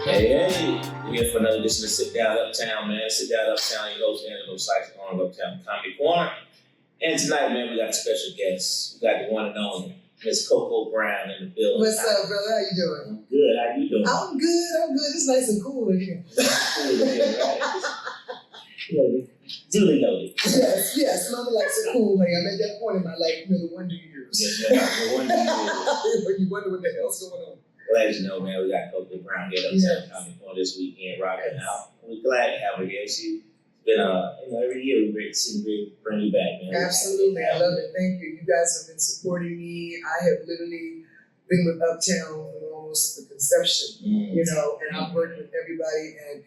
Hey, we're here for another edition of Sit Down Uptown, man. Sit Down Uptown, your host, Angelo Sykes, on Uptown Comedy Corner. And tonight, man, we got a special guest. We got the one and only Miss CoCo Brown in the building. What's up, brother? How you doing? I'm good. How you doing? I'm good. It's nice and cool in here. Cool in here, right? Yeah, duly noted. Yes. Mama likes it cool. Hey, I'm at that point in my life, the wonder years. Yes, no wonder you did. When you wonder what the hell's going on. Glad you know, man, we got CoCo Brown here at Uptown Comedy Corner this weekend, rocking out. We're glad to have her here. She's been, every year we bring you back, man. Absolutely. I love it. Thank you. You guys have been supporting me. I have literally been with Uptown from almost the conception, and I've worked with everybody, and,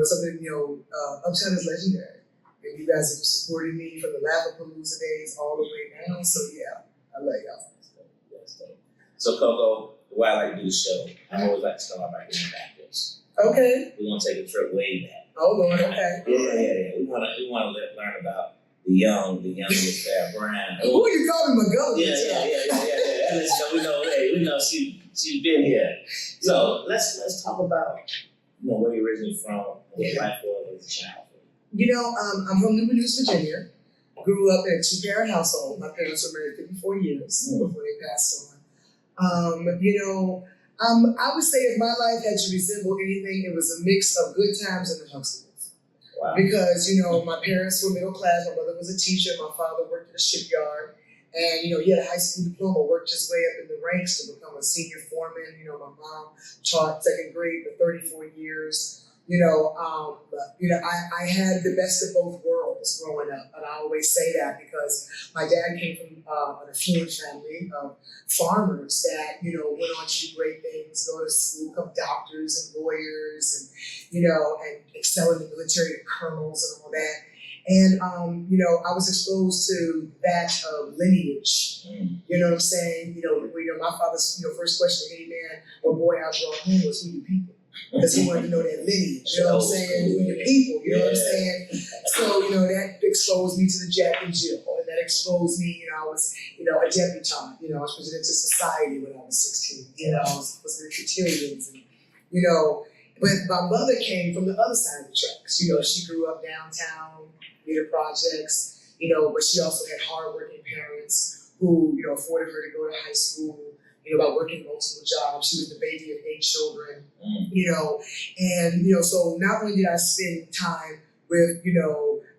something, Uptown is legendary. And you guys have supported me from the Laugh-A-Palooza days all the way down. So, yeah, I love y'all. So, CoCo, the way I like to do the show, I always like to start by getting back this. Okay. We're going to take a trip way back. Oh, Lord, okay. Yeah. We want to learn about the young Miss Bear Brown. Who are you calling my girl? Yeah. We know she's been here. So let's talk about where you're originally from, what life was as a child. I'm from Newport News, Virginia. Grew up in a two-parent household. My parents were married 54 years before they passed on. I would say if my life had to resemble anything, it was a mix of good times and the hustles. Wow. Because, my parents were middle class. My mother was a teacher. My father worked at a shipyard. And, he had a high school diploma, worked his way up in the ranks to become a senior foreman. My mom taught second grade for 34 years. I had the best of both worlds growing up. And I always say that because my dad came from an affluent family of farmers that, went on to do great things, go to school, become doctors and lawyers and excel in the military, colonels and all that. And, I was exposed to that lineage. You know what I'm saying? My father's, first question to any man or boy I brought home was, who you people? Because he wanted to know that lineage, you know what I'm saying? Who your people, you know what I'm saying? So, that exposed me to the Jack and Jill, and that exposed me, I was, a debutante, I was presented to society when I was 16, I was the cotillions, and, but my mother came from the other side of the tracks, she grew up downtown, near the projects, but she also had hardworking parents who, afforded her to go to high school, by working multiple jobs. She was the baby of 8 children, and, so not only did I spend time with,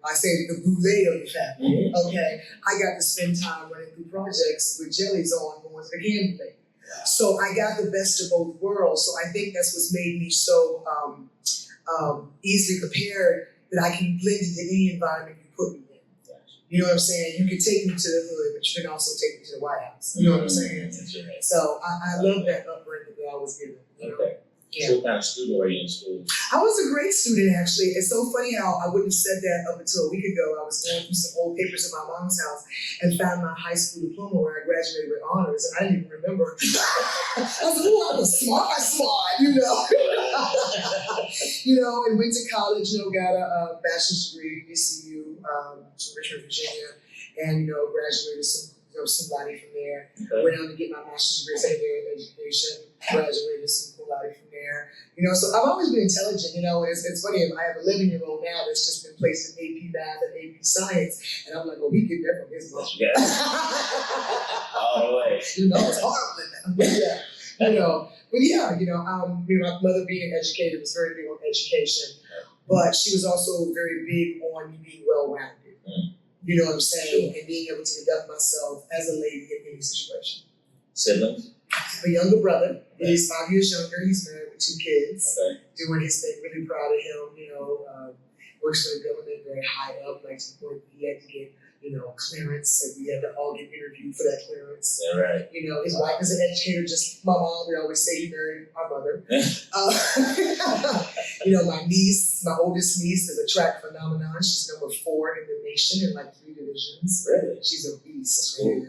I say the boule of the family, okay, I got to spend time running through projects with jellies on going to the candy thing. So I got the best of both worlds. So I think that's what's made me so easily prepared that I can blend into any environment you put me in. You know what I'm saying? You can take me to the hood, but you can also take me to the White House. You know what I'm saying? Right. So I love that upbringing that I was given. Okay. Yeah. So what kind of student were you in school? I was a great student, actually. It's so funny how I wouldn't have said that up until a week ago. I was going through some old papers in my mom's house and found my high school diploma where I graduated with honors, and I didn't even remember. I was like, oh, I was smart, and went to college, got a bachelor's degree at ECU, from Richmond, Virginia, and, graduated somebody from there. Okay. Went on to get my master's degree in secondary education, graduated some somebody from there. So I've always been intelligent, it's funny, I have an 11-year-old now that's just been placed in AP Math and AP Science, and I'm like, well, he get that from his mom. Yeah. All the way. It's horrible now. My mother being an educator was very big on education, but she was also very big on me being well-rounded. You know what I'm saying? Sure. And being able to conduct myself as a lady in any situation. Siblings? A younger brother. Okay. He's 5 years younger. He's married with 2 kids. Okay. Doing his thing. Really proud of him. Works for the government very high up. Like to the point he had to get, clearance, and we had to all get interviewed for that clearance. Yeah, right. His wife is an educator, just my mom. We always say he married our mother. My niece, my oldest niece, is a track phenomenon. She's number 4 in the nation in 3 divisions. Really? She's a beast. Cool.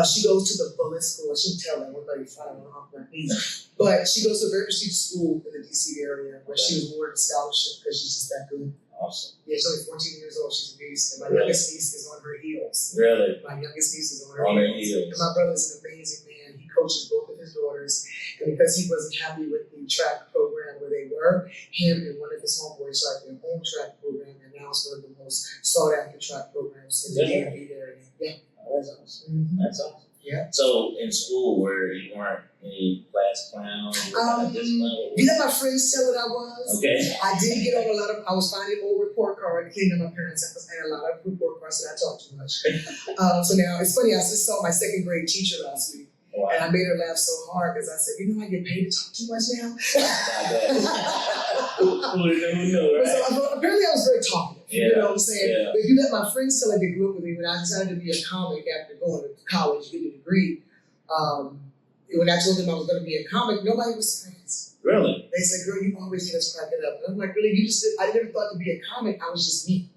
She goes to the bullet school. I shouldn't tell that. Nobody flying on my knees. But she goes to a very prestigious school in the DC area where she was awarded a scholarship because she's just that good. Awesome. Yeah, she's only 14 years old. She's a beast. And my youngest niece is on her heels. Really? My youngest niece is on her heels. And my brother's an amazing man. He coaches both of his daughters. And because he wasn't happy with the track program where they were. Him and one of his homeboys started their own track program, and now it's one of the most sought after track programs in the DMV area. Yeah. Oh, that's awesome. That's awesome. Yeah. So in school, where you weren't any class clown? You let my friends tell what I was. Okay. I did get on a lot of, I was finding old report cards, cleaning up my parents' house. I had a lot of report cards that I talked too much. So now it's funny, I just saw my second grade teacher last week. Wow. And I made her laugh so hard because I said, you know, I get paid to talk too much now. Who knew, right? So apparently I was very talkative. Yeah. You know what I'm saying? Yeah. But if you let my friends tell it, they grew up with me when I decided to be a comic after going to college, getting a degree. When I told them I was going to be a comic, nobody was surprised. Really? They said, girl, you always get us cracking up. And I'm like, really? I never thought to be a comic. I was just me.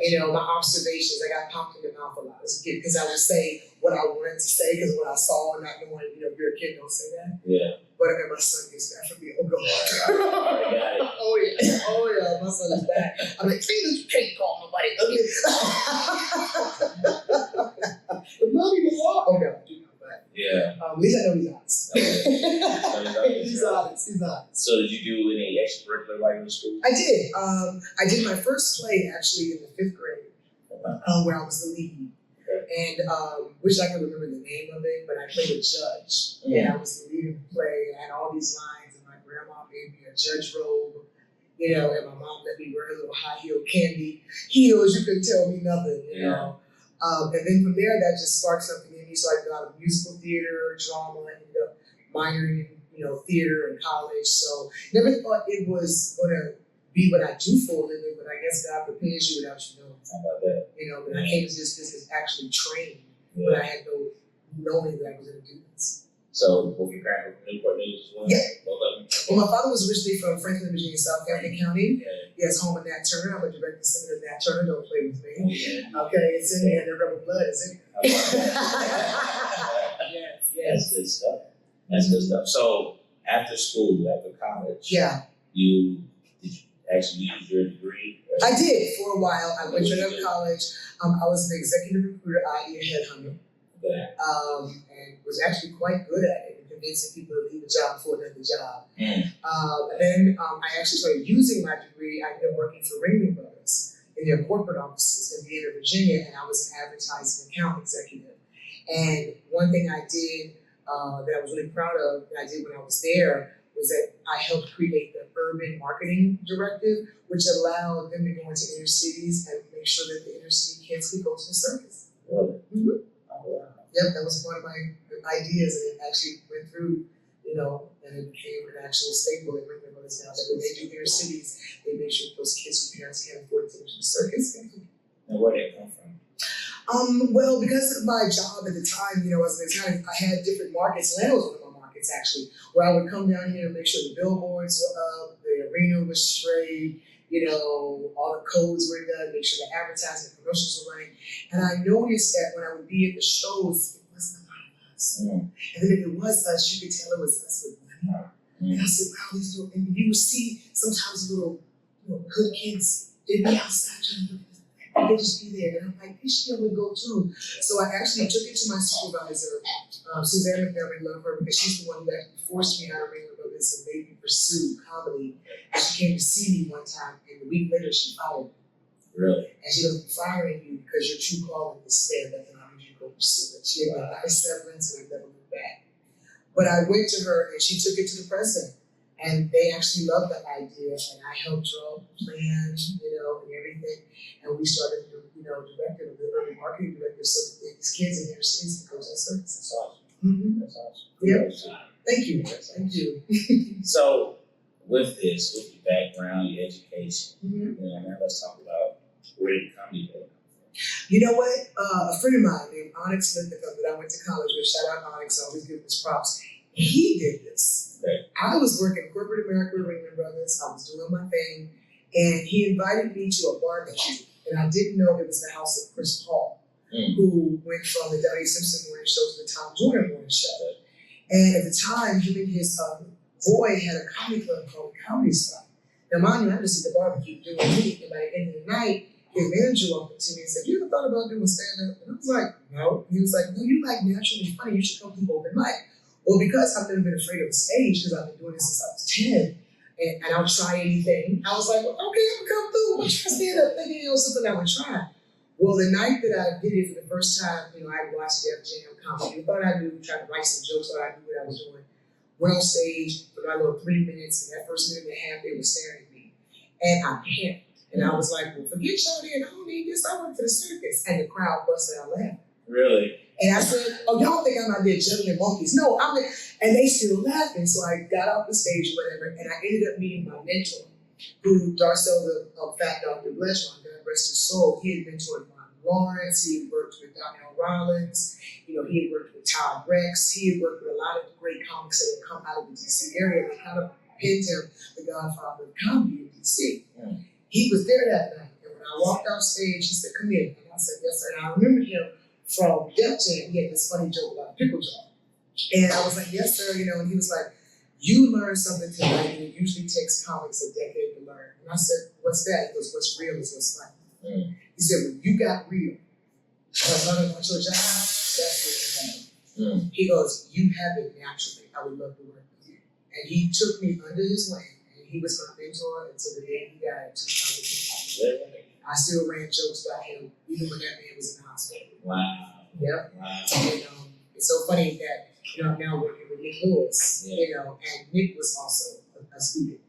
You know, my observations, I got popped in the mouth a lot as a kid because I would say what I wanted to say because what I saw and not knowing, you know, if you're a kid, don't say that. Yeah. But I mean, my son gets that from me. Oh, God. Oh, yeah. Oh, yeah. My son is back. I'm like, see, you can't call nobody ugly. But mommy was all. Oh, no. Yeah. At least I know he's honest. Okay. He's honest. He's honest. So did you do any extracurricular like in school? I did. I did my first play actually in the 5th grade, where I was the lead. Okay. And wish I could remember the name of it, but I played a judge. And I was the lead of the play. I had all these lines, and my grandma made me a judge robe, you know, and my mom let me wear her little high-heel candy heels. You couldn't tell me nothing, you know. And then from there, that just sparked something in me. So I got a musical theater, drama, and ended up minoring in, you know, theater in college. So never thought it was going to be what I do for a living, but I guess God prepares you without you knowing. How about that? You know, but I came to this business actually trained, but I had no knowing that I was going to do this. So both your parents were from Newport News as well? Yeah. Both of them? Well, my father was originally from Franklin, Virginia, South Camden County. Yeah. He has home in Nat Turner. I'm a direct descendant of Nat Turner. Don't play with me. Yeah. Okay, it's in there. The rebel blood is in there. That's good stuff. That's good stuff. So after school, after college, did you actually use your degree? I did for a while. I went to college. I was an executive recruiter, i.e. a headhunter. And was actually quite good at it, convincing people to leave a job for another job. And then I actually started using my degree. I ended up working for Ringling Brothers in their corporate offices in Vienna, Virginia, and I was an advertising account executive. And one thing I did that I was really proud of that I did when I was there was that I helped create the Urban Marketing Directive, which allowed them to go into inner cities and make sure that the inner city kids could go to the circus. Really? Mm-hmm. Oh, wow. Yep, that was one of my ideas, and it actually went through, you know, and it became an actual staple in Ringling Brothers now. That when they do inner cities, they make sure those kids whose parents can't afford to go to the circus. And where did it come from? Well, because of my job at the time, you know, as an attorney, I had different markets. Atlanta was one of my markets, actually, where I would come down here and make sure the billboards were up, the arena was straight, you know, all the codes were done, make sure the advertising and promotions were running. And I noticed that when I would be at the shows, it wasn't a lot of us. And then if it was us, you could tell it was us with money. And I said, wow, these little, and you would see sometimes little, you know, good kids, they'd be outside trying to do this. They'd just be there. And I'm like, they should be able to go too. So I actually took it to my supervisor, Suzanne McNary, love her, because she's the one that forced me out of Ringling Brothers and made me pursue comedy. And she came to see me one time, and a week later she fired me. Really? And she goes, firing you because your true calling is stand up and I need you to go pursue it. She had a nice severance and I never went back. But I went to her and she took it to the president. And they actually loved that idea, and I helped draw the plan, you know, and everything. And we started, you know, directing the urban marketing director, so that these kids in their cities could go to the circus. That's awesome. Mm-hmm. That's awesome. Yep. Thank you. Thank you. So, with this, with your background, your education, you know, now let's talk about where did comedy go? You know what? A friend of mine named Onyx Linthicum that I went to college with, shout out Onyx, I always give him his props. He did this. Okay. I was working corporate America with Ringling Brothers. I was doing my thing, and he invited me to a barbecue, and I didn't know it was the house of Chris Paul, who went from the W. Simpson morning show to the Tom Joyner morning show. And at the time, him and his boy had a comedy club called Comedy Spot. Now, mind you, I'm just at the barbecue doing me, and by the end of the night, his manager walked up to me and said, "You ever thought about doing stand-up?" And I was like, "No." And he was like, "No, you like naturally funny. You should come to open mic." Well, because I've never been afraid of the stage, because I've been doing this since I was 10, and I'll try anything. I was like, well, okay, I'm gonna come through. I'm trying to stand up thinking it was something I would try. Well, the night that I did it for the first time, I watched Def Jam comedy. I thought I knew, tried to write some jokes, thought I knew what I was doing. Went on stage for my little 3 minutes, and that first minute and a half, they were staring at me. And I panicked. And I was like, well, forget y'all then, I don't need this, I went to the circus. And the crowd busted out laughing. Really? And I said, oh, y'all think I'm out there juggling monkeys. No, I'm there. And they still laughing. So I got off the stage or whatever, and I ended up meeting my mentor, who, Darcel, the Fat Dr. Bledron, God rest his soul, he had mentored Martin Lawrence, he had worked with Donnell Rollins, he had worked with Todd Rex, he had worked with a lot of great comics that had come out of the DC area. They kind of pinned him the godfather of comedy in DC. Mm. He was there that night, and when I walked off stage, he said, come here. And I said, yes, sir. And I remember him from Def Jam. He had this funny joke about pickle jar. And I was like, yes, sir, and he was like, you learned something tonight, and it usually takes comics a decade to learn. And I said, what's that? He goes, what's real is what's funny. Mm. He said, when you got real, learning about your job, that's what you have. Mm. He goes, you have it naturally. I would love to work with you. And he took me under his wing. He was my mentor until the day he died in 2010. I still ran jokes about him, even when that man was in the hospital. Wow. Yep. Wow. And it's so funny that I'm now working with Nick Lewis, and Nick was also a student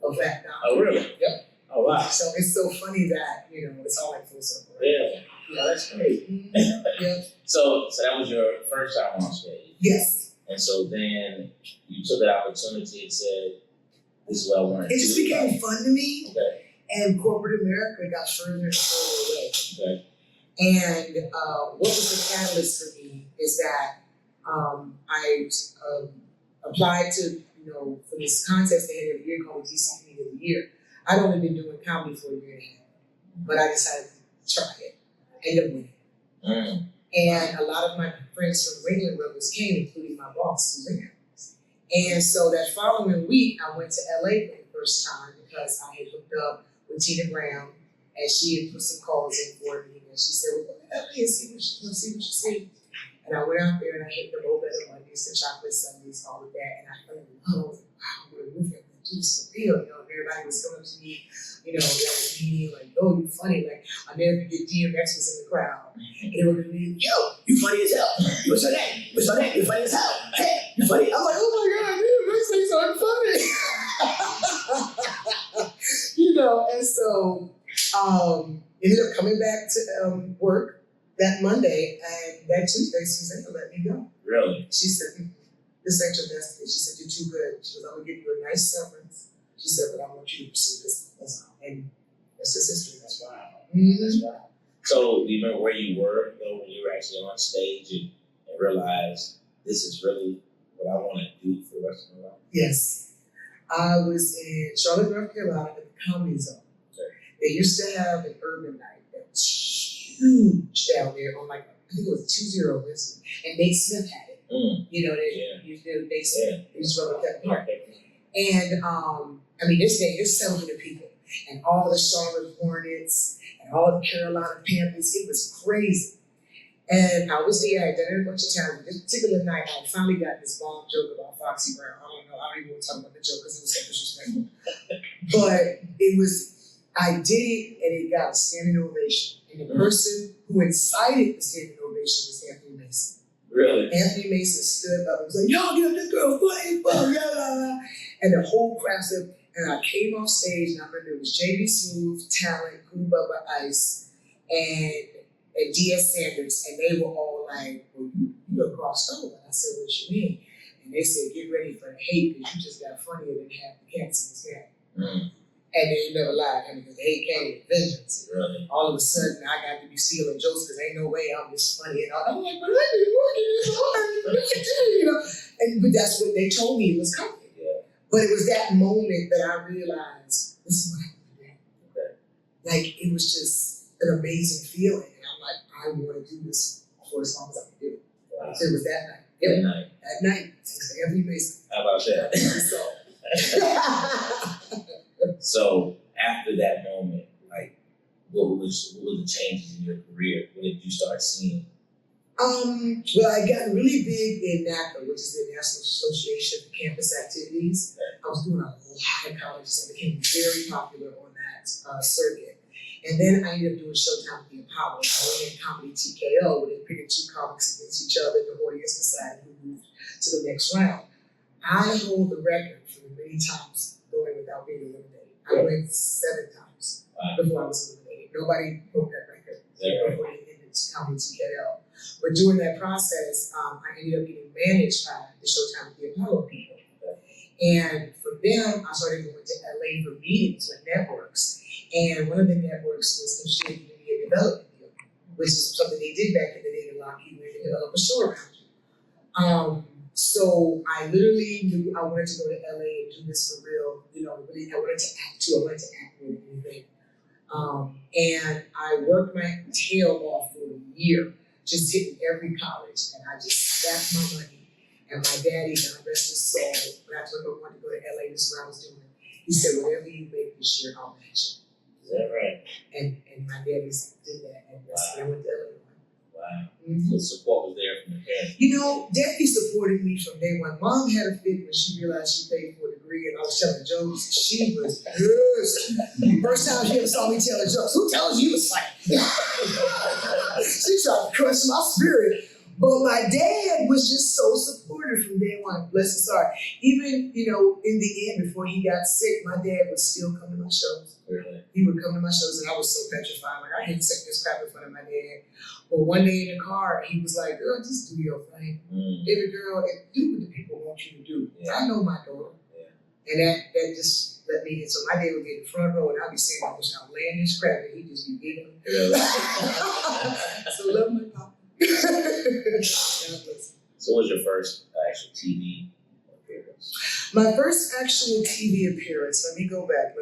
of that. Oh, really? Yep. Oh, wow. So it's so funny that, it's all like full circle. Right? Yeah. Yeah, that's great. Mm-hmm. Yep. So that was your first time on stage? Yes. And so then you took that opportunity and said, this is what I want to do. It just became fun to me. Okay. And corporate America got further and further away. Okay. And what was the catalyst for me is that I applied to, for this contest they had every year called the DC Comedian of the Year. I'd only been doing comedy for a year and a half, but I decided to try it. I ended up winning. Mm. And a lot of my friends from Ringling Brothers came, including my boss, Susan. And so that following week, I went to LA for the first time because I had hooked up with Tina Brown, and she had put some calls in for me, and she said, well, go to LA and see what you see. And I went out there and I hit the low better Mondays, the chocolate Sundays, all of that, and I fell in love. Wow, what a movie. It was surreal, everybody was coming to me, that was me, like, oh, you funny. Like, I never forget DMX was in the crowd. And they were gonna be, yo, you funny as hell. What's your name? What's your name? You funny as hell. Hey, you funny. I'm like, oh my God, DMX thinks I'm funny. And so ended up coming back to work that Monday, and that Tuesday, Susanna let me go. Really? She said, this ain't your destiny. She said, you're too good. She was, I'm gonna give you a nice severance. She said, but I want you to pursue this. That's all. And that's just history. That's wow. Mm-hmm. That's wow. So, do you remember where you were when you were actually on stage and realized this is really what I want to do for the rest of my life? Yes. I was in Charlotte, North Carolina at the Comedy Zone. Okay. They used to have an urban night that was huge down there on I think it was 20 Wednesday. And Nate Smith had it. Mm. They said it was Rubber Cut Park. And this day there's 700 people, and all the Charlotte Hornets and all the Carolina Panthers. It was crazy. And I was there. I had done it a bunch of times. This particular night, I finally got this bomb joke about Foxy Brown. I don't even want to talk about the joke because it was so disrespectful. But I did it, and it got a standing ovation. And the person who incited the standing ovation was Anthony Mason. Really? Anthony Mason stood up and was like, y'all get up this girl, and the whole crowd stood up. And I came off stage, and I remember it was JB Smooth, Talent, Cool Bubba Ice, and D.S. Sanders, and they were all like, well, you done crossed over. I said, what you mean? And they said, get ready for the hate, because you just got funnier than half the cats in this game. Mm. And they never lied, because the hate came with vengeance. Really? All of a sudden, I got to be stealing jokes because ain't no way I'm this funny. And I'm like, but I've been working this hard, but that's what they told me it was coming. Yeah. But it was that moment that I realized this is what I want to do. Okay. Like, it was just an amazing feeling. And I'm like, I want to do this for as long as I can do it. Wow. So it was that night. That night. That night. Thanks to Anthony Mason. How about that? So after that moment, what were the changes in your career? What did you start seeing Well, I got really big in NACA, which is the National Association for Campus Activities. I was doing a lot of colleges. I became very popular on that circuit. And then I ended up doing Showtime with the Apollo. I went in comedy TKO, where they pitted two comics against each other. The audience decided who moved to the next round. I hold the record for the many times going without being eliminated. I went 7 times before I was eliminated. Nobody broke that record before they ended comedy TKO. But during that process, I ended up getting managed by the Showtime with the Apollo people. And from them, I started going to LA for meetings with networks. And one of the networks was interested in giving me a development deal, which is something they did back in the day to lock you in and develop a show around you. So I literally knew I wanted to go to LA and do this for real. You know, really, I wanted to act too. I wanted to act more than anything. And I worked my tail off for a year, just hitting every college, and I just stacked my money. And my daddy, God rest his soul, when I told him I wanted to go to LA, this is what I was doing. He said, whatever you make this year, I'll match it. Is that right? And my daddy did that, and that's when I went to LA. Wow. Mm-hmm. The support was there from the parents. You know, Daddy supported me from day one. Mom had a fit when she realized she paid for a degree and I was telling jokes. She was pissed. First time she ever saw me telling jokes. Who tells you it's like? She tried to crush my spirit. But my dad was just so supportive from day one. Bless his heart. Even, you know, in the end, before he got sick, my dad would still come to my shows. Really? He would come to my shows and I was so petrified. Like, I hate saying this crap in front of my dad. But one day in the car, he was like, girl, just do your thing. Baby girl, do what the people want you to do. Yeah. I know my daughter. Yeah. And that just let me in. So my dad would get in the front row and I'd be saying all this outlandish crap and he'd just be giggling. Yeah. So love my papa. So what was your first actual TV appearance? My first actual TV appearance, let me go back.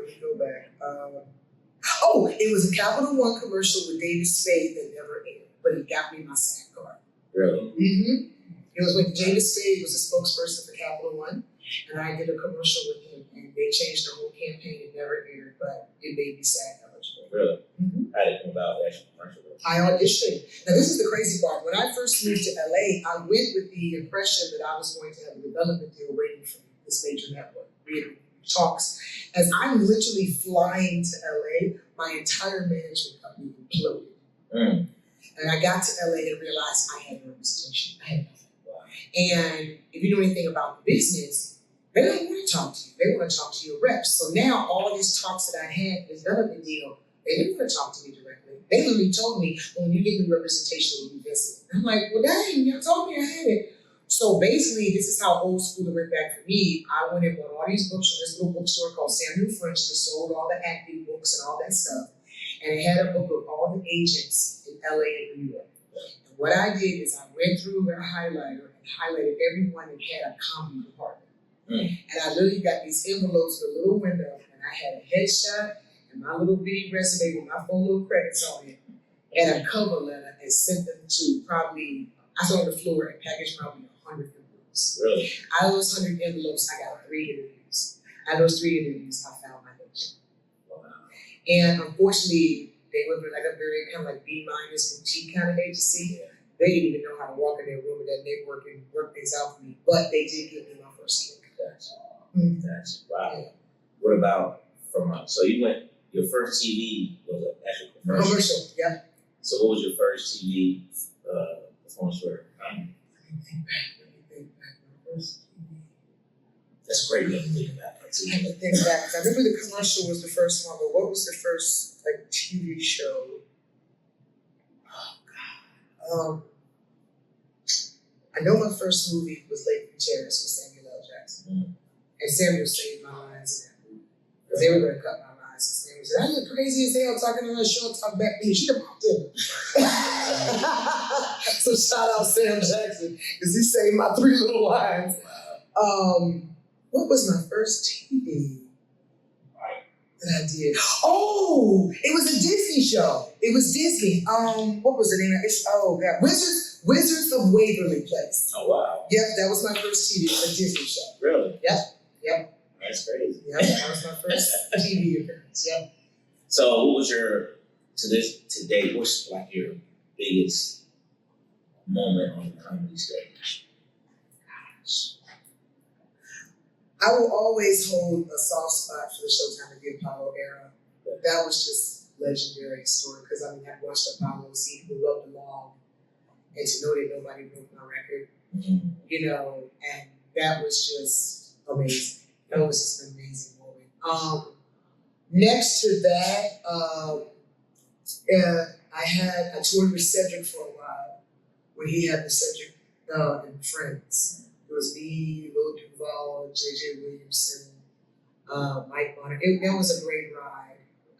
It was a Capital One commercial with David Spade that never aired, but he got me my SAG card. Really? Mm-hmm. It was when David Spade was a spokesperson for Capital One, and I did a commercial with him, and they changed the whole campaign. It never aired, but it made me SAG eligible. Really? Mm-hmm. How did it come about, the actual commercial? I auditioned. Now, this is the crazy part. When I first moved to LA, I went with the impression that I was going to have a development deal waiting for me, this major network, talks. As I'm literally flying to LA, my entire management company imploded. And I got to LA and realized I had no representation. I had nothing. And if you know anything about the business, they don't want to talk to you. They want to talk to your reps. So now all these talks that I had, this development deal, they didn't want to talk to me directly. They literally told me, well, when you get the representation, we'll be visiting. I'm like, well, dang, y'all told me I had it. So basically, this is how old school it went back for me. I went and bought all these books from this little bookstore called Samuel French that sold all the acting books and all that stuff. And it had a book of all the agents in LA and New York. And what I did is I went through a highlighter and highlighted everyone that had a comedy department. And I literally got these envelopes with a little window, and I had a headshot and my little bitty resume with my 4 little credits on it, and a cover letter, and sent them to probably, I saw on the floor and packaged probably 100 envelopes. Really? Out of those 100 envelopes, I got 3 interviews. Out of those 3 interviews, I found my agent. Wow. And unfortunately, they were like a very kind of like B- boutique kind of agency. Yeah. They didn't even know how to walk in their room with that network and work things out for me. But they did give me my first gig. Gotcha. Gotcha. Wow. Yeah. What about so you went, your first TV was an actual commercial? Commercial, yeah. So what was your first TV performance for? Let me think back. My first TV. That's great. You have to think about that too. I have to think back. I remember the commercial was the first one, but what was the first like TV show? Oh God. I know my first movie was Lake Terrace with Samuel L. Jackson. And Samuel saved my lines in that movie. Because they were going to cut my lines. So Samuel said, I look crazy as hell talking on her show, talk back to me. She done popped in. So shout out Sam Jackson, because he saved my 3 little lines. What was my first TV that I did? Oh, it was a Disney show. It was Disney. What was the name of it? Oh God, Wizards of Waverly Place. Oh wow. Yep, that was my first TV, a Disney show. Really? Yep. That's crazy. Yep, that was my first TV appearance. Yep. So what was to date, what's like your biggest moment on the comedy stage? I will always hold a soft spot for the Showtime at the Apollo era. That was just legendary story because I mean I watched Apollo, see who wrote along, and to know that nobody broke my record, you know, and that was just amazing. That was just an amazing moment. Next to that, I toured with Cedric for a while when he had the Cedric and Friends. It was me, Lil Duval, JJ Williamson, Mike Bonner. That was a great ride.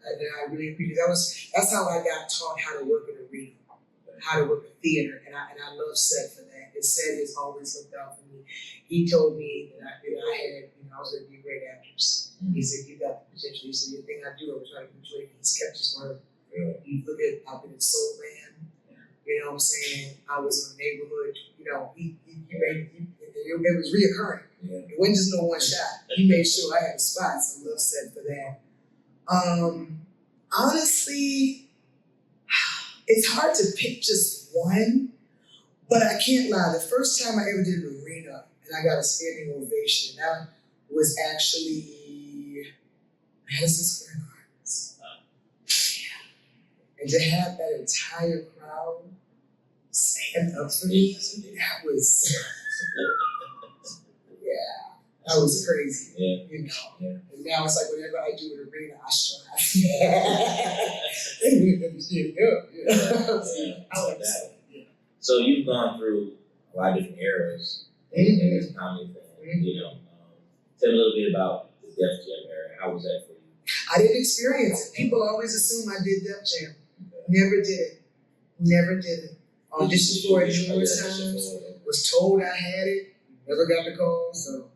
And I really appreciate that's how I got taught how to work an arena, how to work a theater, and I love Seth for that. And Seth has always looked out for me. He told me that I had, I was going to be a great actress. He said, "You got the potential." He said, "Anything I do, I was trying to enjoy it." He's kept his word. You look at, I've been in Soul Man. You know what I'm saying? I was in the neighborhood. You know, he made it was reoccurring. It wasn't just no one shot. He made sure I had a spot. So I love Seth for that. Honestly, it's hard to pick just one, but I can't lie. The first time I ever did an arena and I got a standing ovation, that was actually Madison Square Gardens. And to have that entire crowd stand up for me, that was, that was crazy. You know. And now it's like whenever I do an arena, I strive. And we never stand up. You know? I like that. So you've gone through a lot of different eras in this comedy thing. You know, tell me a little bit about the Def Jam era. How was that for you? I didn't experience it. People always assume I did Def Jam. Never did it. Never did it. Auditioned for it numerous times. Was told I had it. Never got the call. So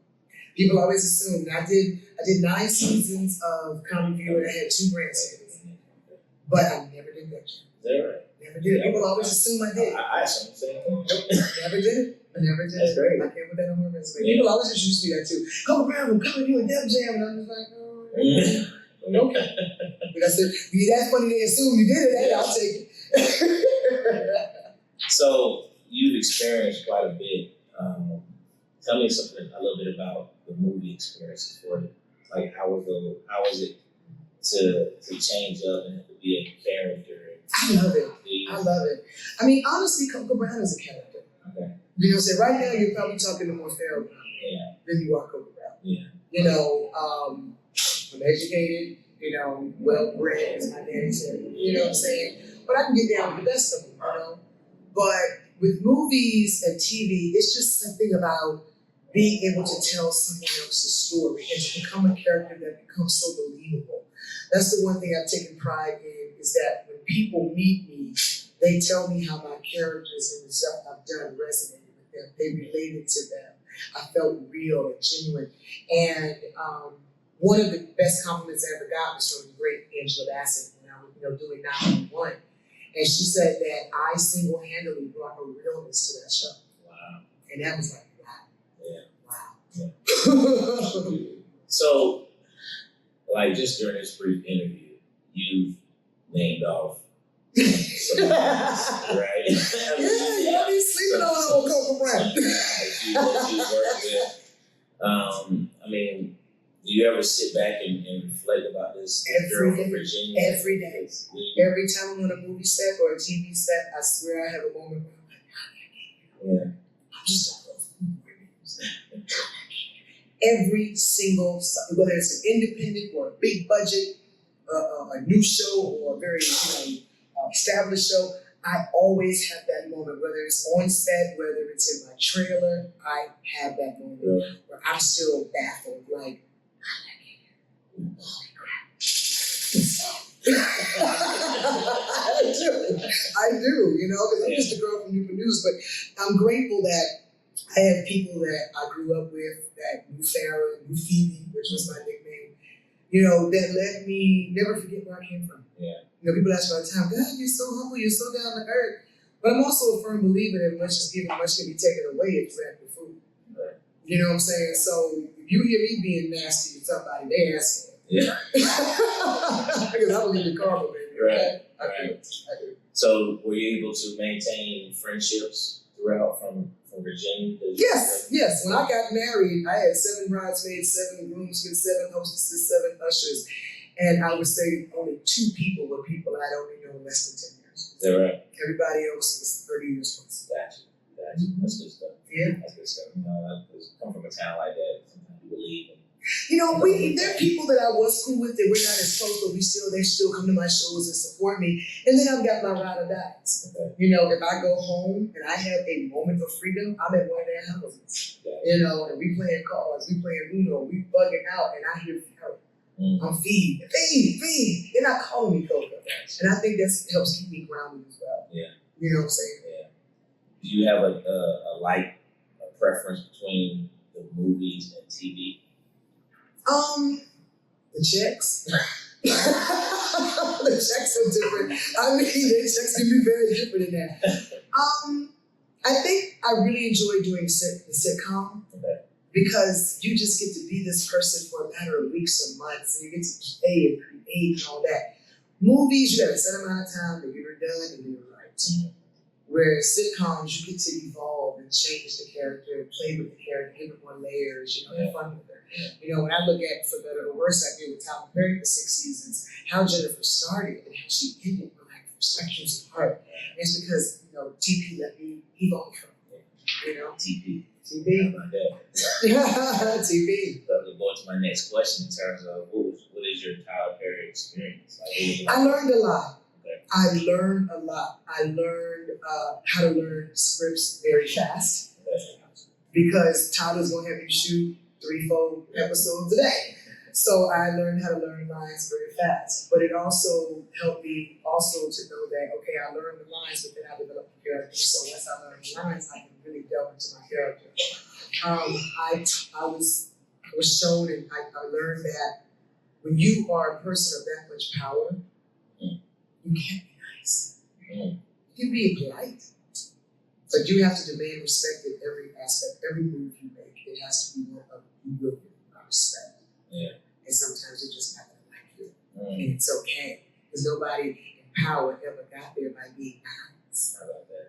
people always assume. I did 9 seasons of Comedy View and I had 2 grand series. But I never did Def Jam. Is that right? Never did it. People always assume I did. I assume the same thing. Never did it. I never did That's it. great. I can't put that on my resume. People always introduce me that too. Come around, I'm coming to you a Def Jam. And I'm just like, oh, okay. But I said, that's funny they assume you did it. Hey, I'll take it. So you've experienced quite a bit. Tell me a little bit about the movie experiences for you. Like how was it to change up and to be a character? I love it. I love it. I mean, honestly, CoCo Brown is a character. Okay. You know what I'm saying? Right now, you're probably talking to more Farrell than you are CoCo Brown. Yeah. You know, I'm educated, well bred, as my daddy said. You know what I'm saying? But I can get down with the best of them, you know? But with movies and TV, it's just something about being able to tell someone else's story and to become a character that becomes so believable. That's the one thing I've taken pride in, is that when people meet me, they tell me how my characters and the stuff I've done resonated with them. They related to them. I felt real and genuine. And one of the best compliments I ever got was from the great Angela Bassett when I was doing 911. And she said that I single-handedly brought a realness to that show. Wow. And that was like, So, like, just during this brief interview, you've named off some right? Y'all be sleeping on old CoCo Brown. that you work with. I mean, do you ever sit back and reflect about this girl from Virginia? Every day. Every time I'm on a movie set or a TV set, I swear I have a moment where I'm just a girl from Virginia. Every single, whether it's an independent or a big budget, a new show or a very established show, I always have that moment, whether it's on set, whether it's in my trailer, I have that moment where I'm still baffled, like, holy crap. I do, because I'm just a girl from Newport News, but I'm grateful that I have people that I grew up with that knew Farrah, knew Phoebe, which was my nickname, that let me never forget where I came from. People ask me all the time, God, you're so humble, you're so down to earth. But I'm also a firm believer that much is given, much can be taken away if you have the food. Right. You know what I'm saying? So if you hear me being nasty to somebody, they ask me. Yeah. Because I believe in karma, baby. Right. I do. So were you able to maintain friendships throughout from Virginia? Yes. When I got married, I had 7 bridesmaids, 7 groomsmen, 7 hostesses, 7 ushers. And I would say only 2 people were people I'd only known less than 10 years. Is that right? Everybody else was 30 years plus. Gotcha. That's good stuff. Yeah. That's good stuff. You know, I come from a town like that. Sometimes people leave. You know, there are people that I was cool with that we're not as close, but they still come to my shows and support me. And then I've got my ride or dies. Okay. You know, if I go home and I have a moment of freedom, I'm at one of their houses. Okay. You know, and we playing cards, we playing Uno, we bugging out, and I hear help. I'm feed. They're not calling me CoCo. And I think that helps keep me grounded as well. Yeah. You know what I'm saying? Yeah. Do you have a preference between the movies and TV? The checks. The checks are different. I mean, the checks can be very different in that. I think I really enjoy doing the sitcom. Okay. Because you just get to be this person for a matter of weeks or months, and you get to play and create and all that. Movies, you have a set amount of time that you're done and you're right. Mm-hmm. Whereas sitcoms, you get to evolve and change the character, play with the character, give it more layers, have fun with her. You know, when I look at, for better or worse, I did with Tyler Perry for 6 seasons, how Jennifer started and how she ended with like sections of her. And it's because, TP let me evolve from it. TP. TP. TP. Going to my next question in terms of what is your Tyler Perry experience? I learned a lot. Okay. I learned how to learn scripts very fast. Okay. Because Tyler's going to have you shoot 3-4 episodes a day. So I learned how to learn lines very fast. But it also helped me also to know that, okay, I learned the lines, but then I developed the character. So once I learned the lines, I can really delve into my character. I was shown and I learned that when you are a person of that much power, you can't be nice. You can be polite. But you have to demand respect in every aspect, every move you make. It has to be one of humility, respect. Yeah. And sometimes it just not gonna like you. And it's okay. Because nobody in power ever got there by being nice. How about that?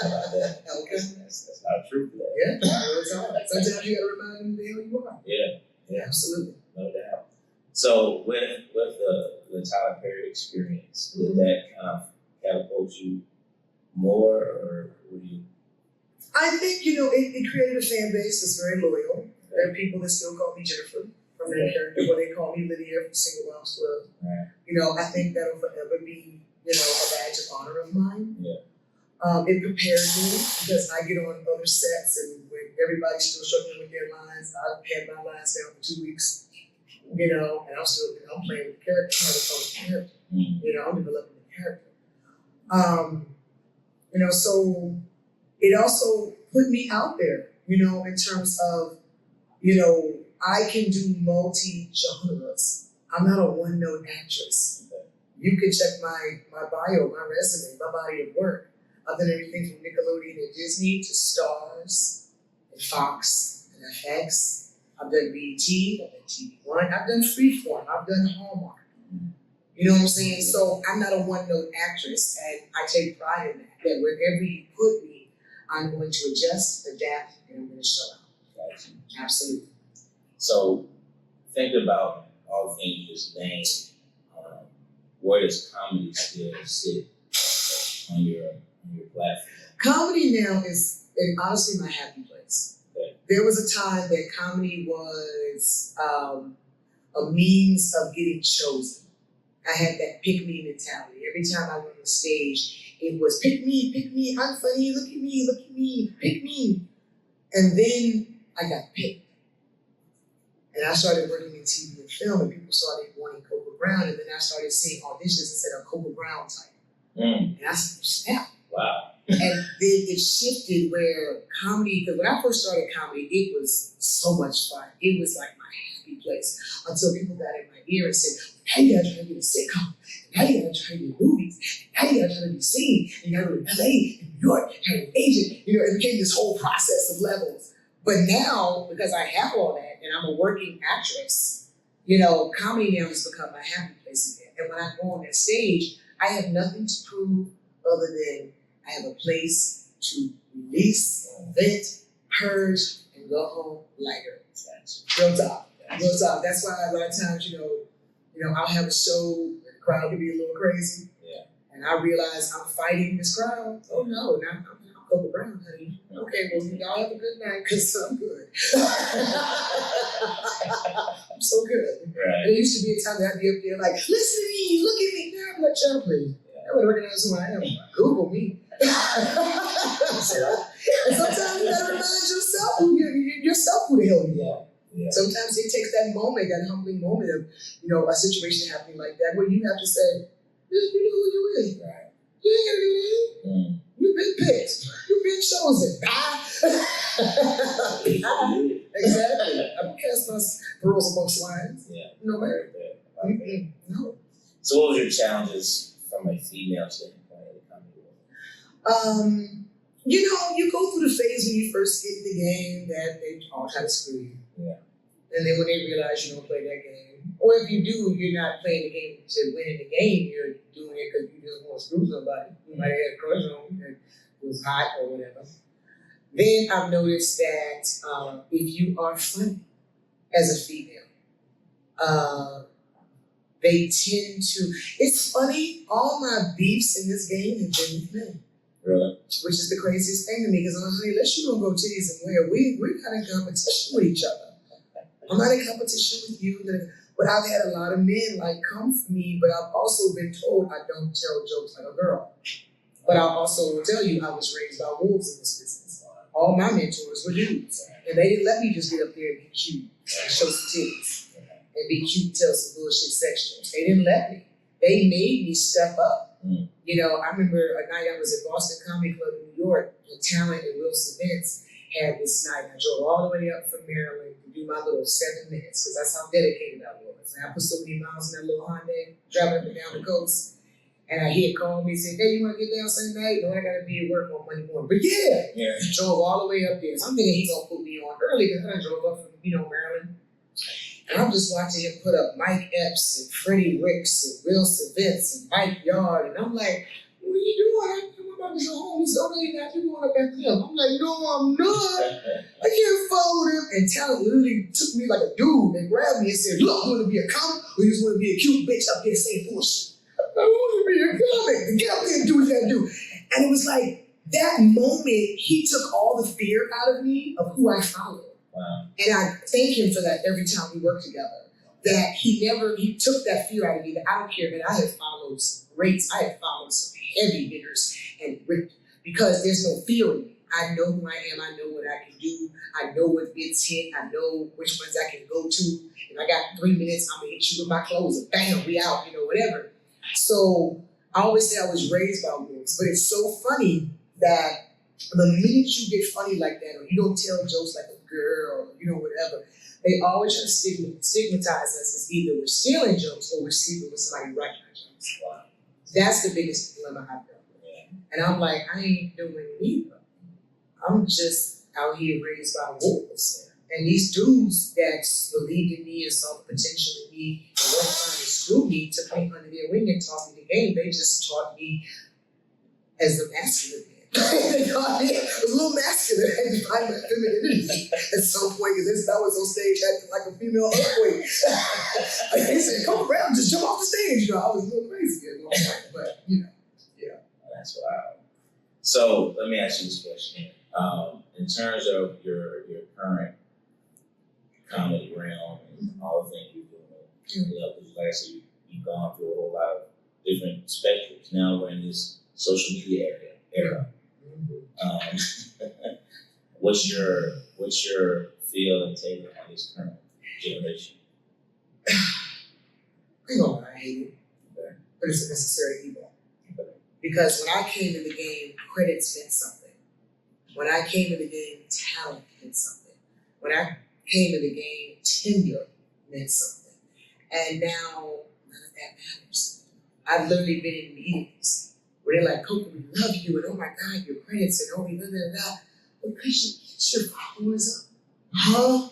How about that? Okay. That's not true for that. Yeah, it's hard. Sometimes you gotta remind them who you are. Yeah, absolutely. No doubt. So with the Tyler Perry experience, did that kind of catapult you more, or were you? I think, it created a fan base that's very loyal. There are people that still call me Jennifer from that character, or they call me Lydia from Single Moms Club. Right. I think that'll forever be, a badge of honor of mine. Yeah. It prepared me because I get on other sets and when everybody's still struggling with their lines, I've had my lines down for 2 weeks, and I'm playing with the character, I'm developing the character. I'm developing the character. So it also put me out there, in terms of, I can do multi-genres. I'm not a one-note actress. You can check my bio, my resume, my body of work. I've done everything from Nickelodeon and Disney to Stars and Fox and FX. I've done BET, I've done TV One, I've done Freeform, I've done Hallmark. You know what I'm saying? So I'm not a one-note actress, and I take pride in that wherever you put me, I'm going to adjust, adapt, and I'm going to show out. Gotcha. Absolutely. So think about all the things you just named. Where does comedy still sit on your platform? Comedy now is, honestly, my happy place. Okay. There was a time that comedy was a means of getting chosen. I had that pick me mentality. Every time I went on stage, it was pick me, I'm funny, look at me, pick me. And then I got picked. And I started working in TV and film, and people started wanting CoCo Brown, and then I started seeing auditions and said a CoCo Brown type. And I said, snap. Wow. And then it shifted where comedy, because when I first started comedy, it was so much fun. It was like my happy place. Until people got in my ear and said, now you gotta try to get a sitcom. Now you gotta try to get movies. Now you gotta try to be seen. And you gotta go to LA and New York, try to be an agent. It became this whole process of levels. But now, because I have all that and I'm a working actress, comedy now has become my happy place again. And when I go on that stage, I have nothing to prove other than I have a place to release, vent, purge, and go home lighter. Real talk. Real talk. That's why a lot of times, I'll have a show, the crowd can be a little crazy. Yeah. And I realize I'm fighting this crowd. Oh no, now I'm Coco Brown, honey. Okay, well, y'all have a good night, because I'm good. I'm so good. Right. And there used to be a time that I'd be up there like, listen to me, look at me. Now I'm like, child, please. I would recognize who I am. Google me. And sometimes you gotta remind yourself who the hell you are. Yeah. Sometimes it takes that moment, that humbling moment of, a situation happening like that, where you have to say, you know who you is. Right. You ain't gonna do anything. You've been picked. You've been chosen. Exactly. I don't cast my pearls amongst lions. Yeah. No matter. No. So what was your challenges from a female standpoint in the comedy world? You go through the phase when you first get in the game that they all try to screw you. Yeah. And then when they realize you don't play that game, or if you do, you're not playing the game to win in the game, you're doing it because you just want to screw somebody. You might have had a crush on them and it was hot or whatever. Then I've noticed that if you are funny as a female, they tend to, it's funny, all my beefs in this game have been with men. Really? Which is the craziest thing to me, because I'm like, unless you don't go titties and wear, we're not in competition with each other. I'm not in competition with you, but I've had a lot of men come for me, but I've also been told I don't tell jokes like a girl. But I'll also tell you I was raised by wolves in this business. All my mentors were dudes, and they didn't let me just get up there and be cute and show some titties and be cute and tell some bullshit sex jokes. They didn't let me. They made me step up. I remember a night I was at Boston Comedy Club in New York, and Talent and Wilson Vince had this night. I drove all the way up from Maryland to do my little 7 minutes, because that's how dedicated I was. And I put so many miles in that little Honda, driving up and down the coast. And he had called me and said, hey, you want to get down Sunday night? No, I got to be at work on Monday morning. But yeah, drove all the way up there. So I'm thinking he's going to put me on early, because I drove up from, Maryland. And I'm just watching him put up Mike Epps and Freddie Ricks and Wilson Vince and Mike Yard. And I'm like, what are you doing? I'm about to go home. He's already not you going up after him. I'm like, no, I'm not. I can't follow him. And Talent literally took me like a dude and grabbed me and said, look, you want to be a comic, or you just want to be a cute bitch up here saying bullshit? I want to be a comic. Get up there and do what you got to do. And it was like, that moment, he took all the fear out of me of who I followed. Wow. And I thank him for that every time we work together. That he took that fear out of me, that I don't care that I have followed some greats, I have followed some heavy hitters and ripped, because there's no fear in me. I know who I am, I know what I can do, I know what bits hit, I know which ones I can go to. If I got 3 minutes, I'm gonna hit you with my clothes and bam, we out, whatever. So I always say I was raised by wolves, but it's so funny that the minute you get funny like that, or you don't tell jokes like a girl, whatever, they always try to stigmatize us as either we're stealing jokes or we're sleeping with somebody writing our jokes. Wow. That's the biggest dilemma I've dealt with. And I'm like, I ain't doing it either. I'm just out here raised by wolves. And these dudes that believed in me and saw the potential in me and weren't trying to screw me, took me under their wing and taught me the game. They just taught me as the masculine man. They taught me I was a little masculine. I had to find my femininity at some point, because I was on stage acting like a female earthquake. They said, come around, just jump off the stage. I was a little crazy at one point, but yeah. That's wild. So let me ask you this question. In terms of your current comedy realm and all the things you're doing, because like I said, you've gone through a whole lot of different spectrums. Now we're in this social media era. What's your feel and take on this current generation? I hate it, but it's a necessary evil. Because when I came to the game, credits meant something. When I came to the game, talent meant something. When I came to the game, tenure meant something. And now, none of that matters. I've literally been in meetings where they're like, CoCo, we love you, and oh my God, your credits, and oh, we love that. But could you get your followers up? Huh?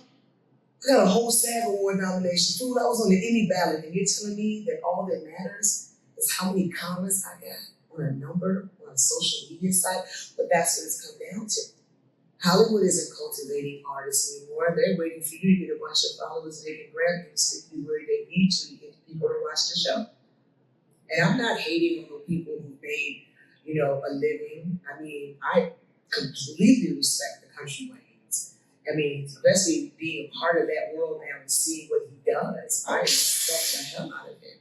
I got a whole SAG Award nomination. Dude, I was on the Emmy ballot, and you're telling me that all that matters is how many commas I got on a number, on a the social media side, but that's what it's come down to. Hollywood isn't cultivating artists anymore. They're waiting for you to get a bunch of followers they can grab you and stick you where they need to get people to watch the show. And I'm not hating on the people who made, a living. I mean, I completely respect the country lanes. I mean, especially being a part of that world now and seeing what he does. I respect the hell out of him.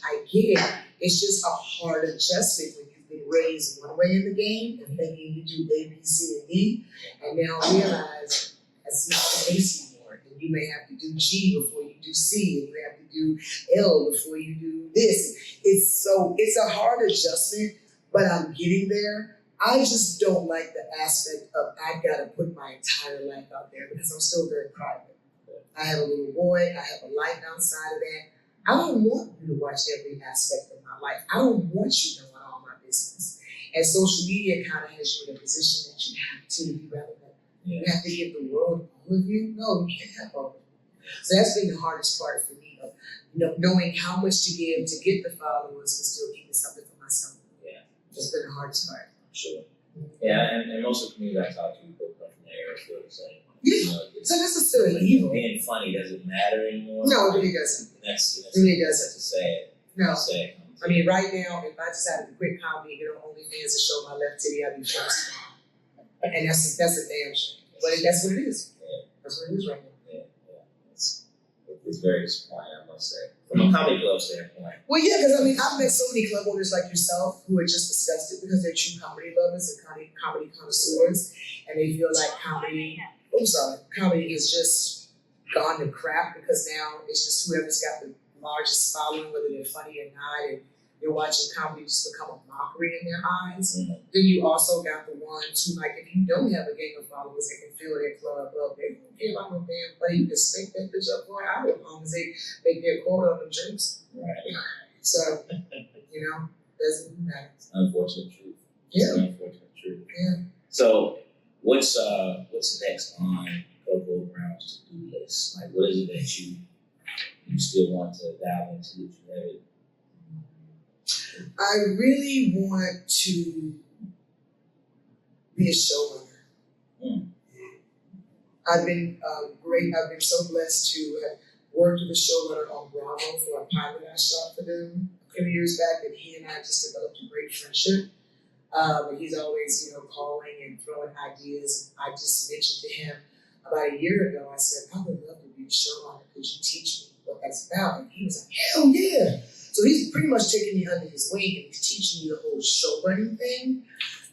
I get it. It's just a hard adjustment when you've been raised one way in the game and thinking you do A, B, C, and D, and now realize that's not the case anymore. And you may have to do G before you do C, and you have to do L before you do this. It's a hard adjustment, but I'm getting there. I just don't like the aspect of I've got to put my entire life out there because I'm still very private. I have a little boy. I have a life outside of that. I don't want you to watch every aspect of my life. I don't want you knowing all my business. And social media kind of has you in a position that you have to be relevant. Yeah. You have to give the world all of you. No, you can't have all of you. So that's been the hardest part for me of knowing how much to give to get the followers, but still keeping something for myself. Yeah. It's been the hardest part. Sure. Yeah, and most of the communities I talk to, people come from the area feel the same. Yeah. So this is still evil. Being funny doesn't matter anymore. No, it really doesn't. That's it really doesn't. That's a sad. No. Sad. I mean, right now, if I decided to quit comedy and get on OnlyFans and show my left titty, I'd be first. And that's a damn shame. But that's what it is. Yeah. That's what it is right now. Yeah. It's very disappointing, I must say. From a comedy club standpoint. Well, yeah, because I mean, I've met so many club owners like yourself who are just disgusted because they're true comedy lovers and comedy connoisseurs, and they feel like comedy is just gone to crap because now it's just whoever's got the largest following, whether they're funny or not, and they're watching comedy just become a mockery in their eyes. Mm-hmm. Then you also got the ones who, like, if you don't have a gang of followers that can fill their club up, they don't care about no damn play. You can stink that bitch up for an hour as long as they make their quota of the drinks. Right. So, doesn't matter. Unfortunate truth. Yeah. Unfortunate truth. Yeah. So, what's next on CoCo Brown's to-do list? Like, what is it that you still want to dive into that you haven't? I really want to be a showrunner. Mm. I've been great. I've been so blessed to have worked with a showrunner on Bravo for a pilot I shot for them a few years back, and he and I just developed a great friendship. And he's always, calling and throwing ideas. And I just mentioned to him about a year ago, I said, I would love to be a showrunner. Could you teach me what that's about? And he was like, hell yeah. So he's pretty much taking me under his wing and he's teaching me the whole show running thing.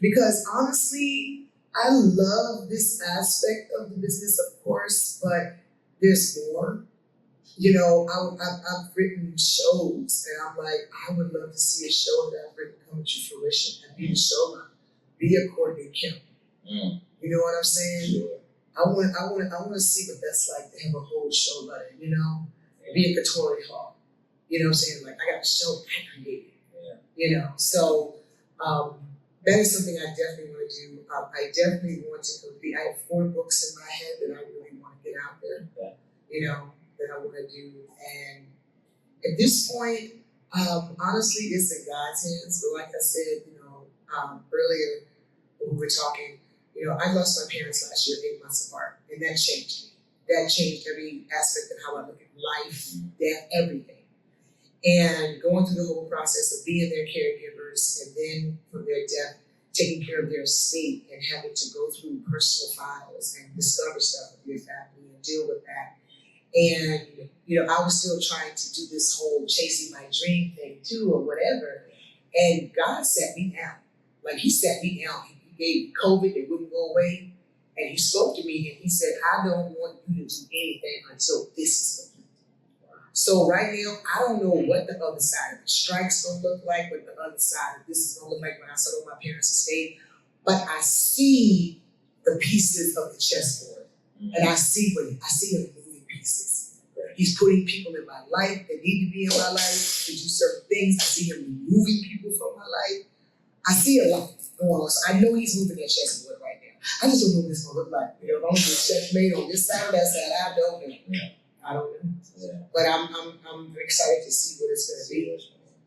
Because honestly, I love this aspect of the business, of course, but there's more. I've written shows and I'm like, I would love to see a show that I've written come to fruition and be a showrunner, be a Courtney Kim. Mm. You know what I'm saying? Sure. I want to see what that's like to have a whole show running, be a Katori Hall. You know what I'm saying? Like, I got a show I created. Yeah. So that is something I definitely want to do. I definitely want to complete. I have 4 books in my head that I really want to get out there. Yeah. That I want to do. And at this point, honestly, it's in God's hands. But like I said, earlier when we were talking, I lost my parents last year 8 months apart, and that changed me. That changed every aspect of how I look at life, death, everything. And going through the whole process of being their caregivers and then from their death, taking care of their estate and having to go through personal files and discover stuff with your family and deal with that. And, I was still trying to do this whole chasing my dream thing too or whatever. And God sat me down. Like he sat me down. He gave COVID, it wouldn't go away. And he spoke to me and he said, I don't want you to do anything until this is complete. So right now, I don't know what the other side of the strike's gonna look like, what the other side of this is gonna look like when I settle my parents' estate. But I see the pieces of the chessboard. Mm-hmm. And I see them moving pieces. Right. He's putting people in my life that need to be in my life to do certain things. I see him removing people from my life. I see a lot going on. So I know he's moving that chessboard right now. I just don't know what it's gonna look like. If I'm gonna get checkmate on this side or that side, I don't know. Yeah. I don't know. Yeah. But I'm excited to see what it's going to be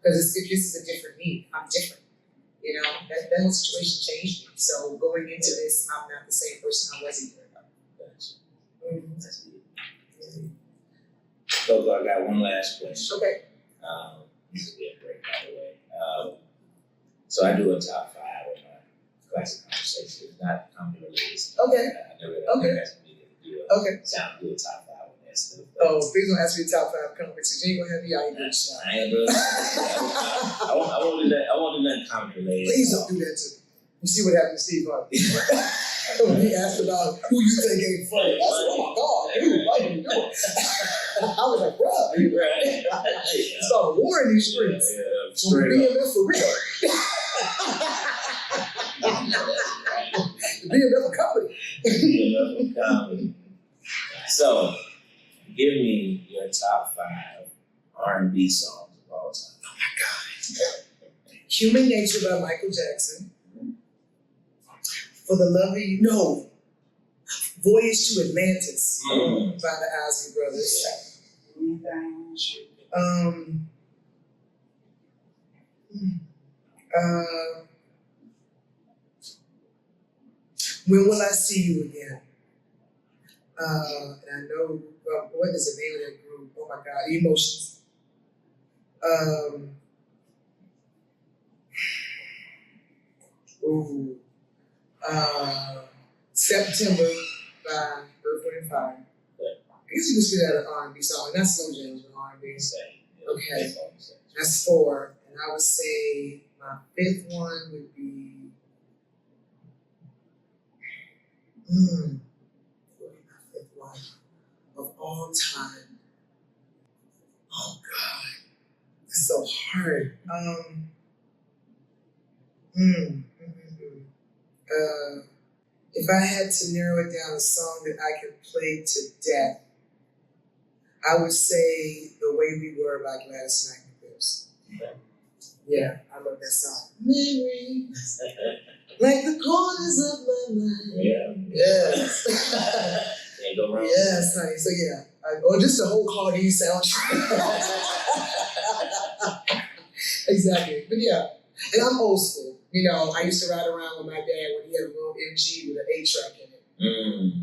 because this is a different me. I'm different. You know, that whole situation changed me. So going into this, I'm not the same person I was a year ago. Gotcha. Mm-hmm. That's good. CoCo, I got one last question. Okay. This will be a break, by the way. So I do a top 5 of my classic conversations. It's not comedy related. Okay. I never Okay. asked me to do a Okay. sound do a top 5 of that stuff. Oh, please don't ask me the top 5 comments. You ain't gonna have me out here doing shit. I ain't doing that. I won't do that. I won't do nothing comedy related. Please don't do that to me. You see what happened to Steve Harvey. When he asked about who you think ain't funny, I said, oh my God, dude, what are you doing? I was like, bro, you Right. start war in these streets. Yeah, So straight we up. BMF for real. The BMF of comedy. BMF comedy. So, give me your top 5 R&B songs of all time. Oh my God. Human Nature by Michael Jackson. For the Love of You. No. Voyage to Atlantis by the Ozzy Brothers. When Will I See You Again? And I know, what is the name of that group? Oh my God, Emotions. September by Earth, Wind and Fire. I guess you could see that an R&B song, not slow jams, but R&B. Okay, that's 4. And I would say my 5th one would be, what would be my 5th one of all time? Oh God, it's so hard. If I had to narrow it down, a song that I could play to death, I would say The Way We Were by Gladys Knight and the Pips. Yeah, I love that song. Memories, like the corners of my mind. Yeah. Yes. Can't go wrong. Yes, honey. So yeah, or just the whole Cardi soundtrack. Exactly. But yeah, and I'm old school. You know, I used to ride around with my dad when he had a little MG with an 8-track in it.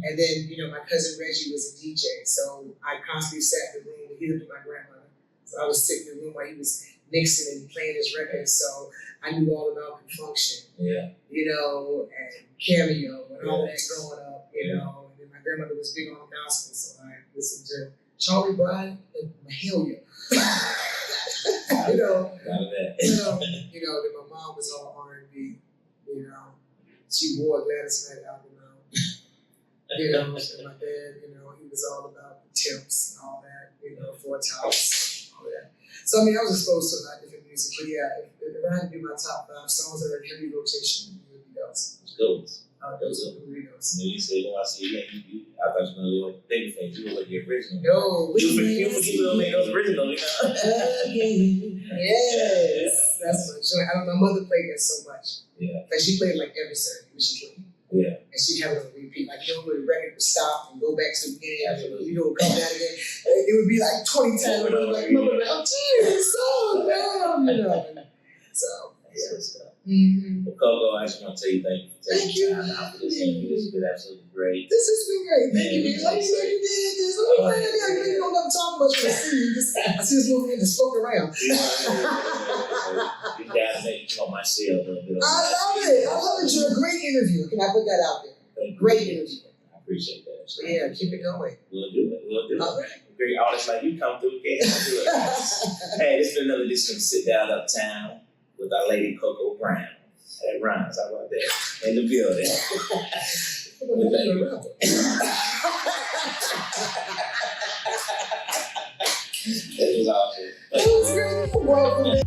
And then, you know, my cousin Reggie was a DJ, so I constantly sat in the room. He lived with my grandmother, so I was sitting in the room while he was mixing and playing his records. So I knew all about Function, you know, and Cameo and all that growing up, you know. And then my grandmother was big on gospel, so I listened to Charlie Brown and Mahalia. You know, then my mom was all R&B, you know. She wore a Gladys Knight album out. You know, and my dad, you know, he was all about the Temps and all that, you know, Four Tops, all that. So I mean, I was exposed to a lot of different music, but yeah, if I had to do my top 5 songs that are in heavy rotation, it would be those. Those. Those are the those. You say, I see you. I thought you were going to do Babyface. You were with the original. No, you forget to make those originals, you know? Yes, that's my joy. My mother played that so much. Yeah. Like she played like every Saturday when she played. Yeah. And she'd have it on repeat. Like, you know, when the record would stop and go back to the beginning, you know, come down again. It would be like 20 times. And I'm like, Mama, I'm Jesus, so dumb, you know. So, yeah. Well, CoCo, I just want to tell you thank you for taking time out for this interview. This has been absolutely great. This has been great. Thank you, man. Like you said, you did this. You don't never talk much when I see you. I see this little man just floating around. You guys make me come on my shell a little bit. I love it. You're a great interviewer. Can I put that out there? Great interview. I appreciate that. So yeah, keep it going. We'll do it. All right. Great artists like you come through, can't do it. Hey, this has been another edition of Sit Down Uptown with our lady CoCo Brown. That rhymes. How about that? In the building. That was awesome. That was great. Welcome.